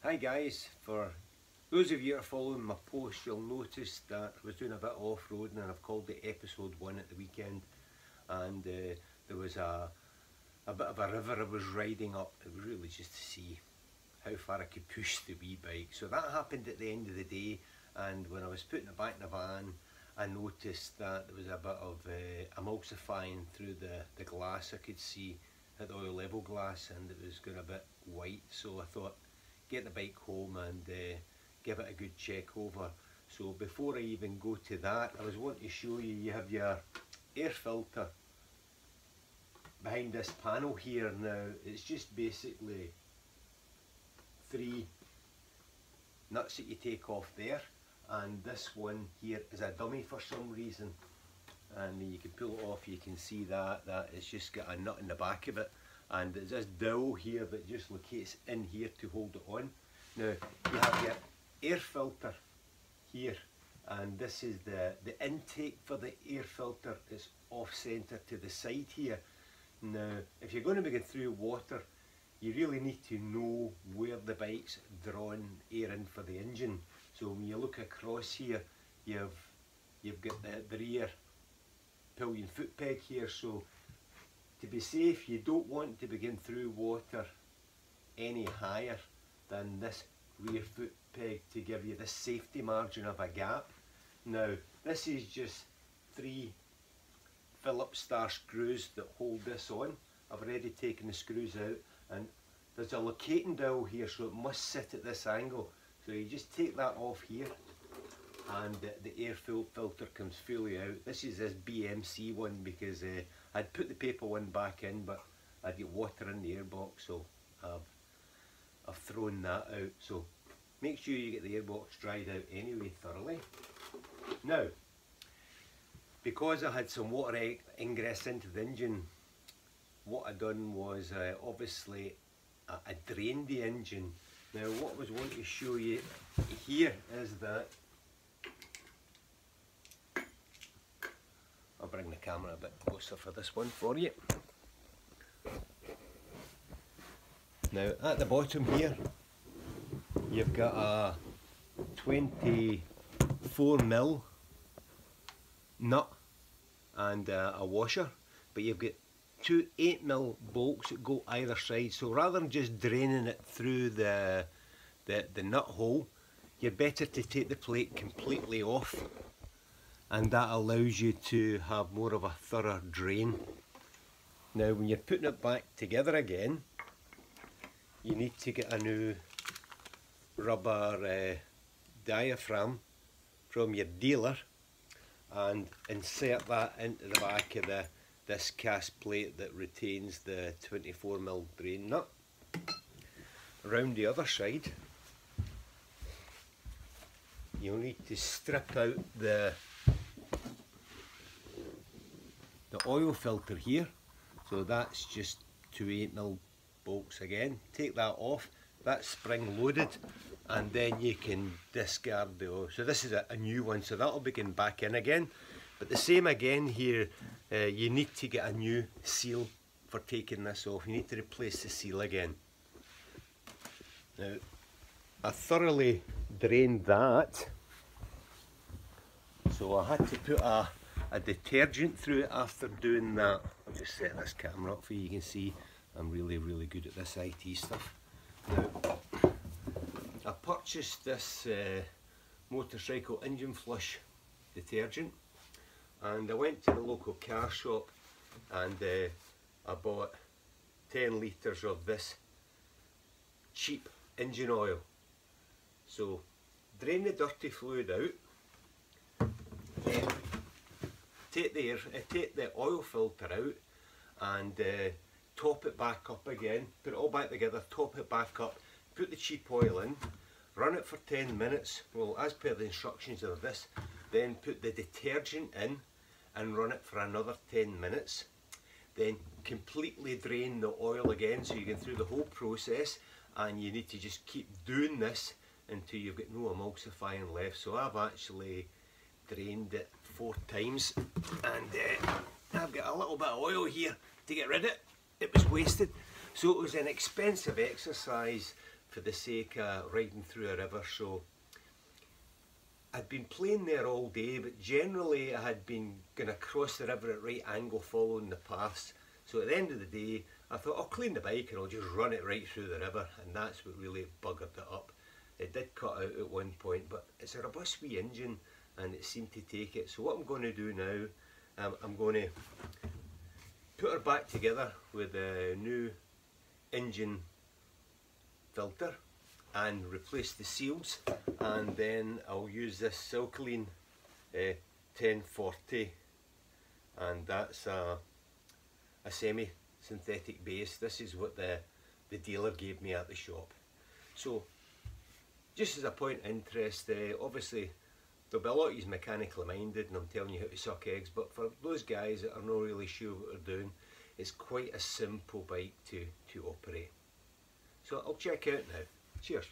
Hi guys, for those of you that are following my post, you'll notice that I was doing a bit of off-roading and I've called it episode 1 at the weekend, and there was a bit of a river I was riding up. It was really just to see how far I could push the wee bike. So that happened at the end of the day, and when I was putting it back in the van I noticed that there was a bit of emulsifying through the glass. I could see at the oil level glass and it was going a bit white, so I thought get the bike home and give it a good check over. So before I even go to that, I was wanting to show you, you have your air filter behind this panel here. Now it's just basically 3 nuts that you take off there, and this one here is a dummy for some reason, and you can pull it off. You can see that it's just got a nut in the back of it, and there's this dowel here that just locates in here to hold it on. Now you have your air filter here, and this is the intake for the air filter. It's off centre to the side here. Now if you're going to be going through water, you really need to know where the bike's drawing air in for the engine. So when you look across here, you've got the rear pillion foot peg here. So to be safe, you don't want to begin through water any higher than this rear foot peg to give you this safety margin of a gap. Now this is just 3 Phillips star screws that hold this on. I've already taken the screws out, and there's a locating dowel here, so it must sit at this angle. So you just take that off here, and the air filter comes fully out. This is this BMC one because I'd put the paper one back in, but I'd get water in the airbox, so I've thrown that out. So make sure you get the airbox dried out anyway thoroughly. Now, because I had some water ingress into the engine, what I done was obviously I drained the engine. Now what I was wanting to show you here is that, I'll bring the camera a bit closer for this one for you. Now at the bottom here you've got a 24mm nut and a washer, but you've got 2 8mm bolts that go either side. So rather than just draining it through the nut hole, you're better to take the plate completely off, and that allows you to have more of a thorough drain. Now when you're putting it back together again, you need to get a new rubber diaphragm from your dealer and insert that into the back of this cast plate that retains the 24mm drain nut. Around the other side, you'll need to strip out the oil filter here. So that's just 2 8mm bolts again. Take that off, that's spring loaded, and then you can discard the oil. So this is a new one, so that'll begin back in again. But the same again here, you need to get a new seal for taking this off. You need to replace the seal again. Now, I thoroughly drained that, so I had to put a detergent through it after doing that. I'll just set this camera up for you. You can see I'm really good at this IT stuff. Now, I purchased this motorcycle engine flush detergent, and I went to the local car shop and I bought 10 litres of this cheap engine oil. So drain the dirty fluid out, then take the oil filter out and top it back up again, put it all back together, top it back up, put the cheap oil in, run it for 10 minutes, well as per the instructions of this, then put the detergent in and run it for another 10 minutes. Then completely drain the oil again, so you get through the whole process, and you need to just keep doing this until you've got no emulsifying left. So I've actually drained it 4 times, and I've got a little bit of oil here to get rid of it. It was wasted. So it was an expensive exercise, for the sake of riding through a river. So I'd been playing there all day, but generally I had been going across the river at right angle following the paths. So at the end of the day I thought I'll clean the bike and I'll just run it right through the river, and that's what really buggered it up. It did cut out at one point, but it's a robust wee engine and it seemed to take it. So what I'm going to do now, I'm going to put her back together with a new engine filter and replace the seals, and then I'll use this Silkaline 1040, and that's a semi-synthetic base. This is what the dealer gave me at the shop. So just as a point of interest, obviously there'll be a lot of you mechanically minded and I'm telling you how to suck eggs, but for those guys that are not really sure what they're doing, it's quite a simple bike to operate. So I'll check out now. Cheers.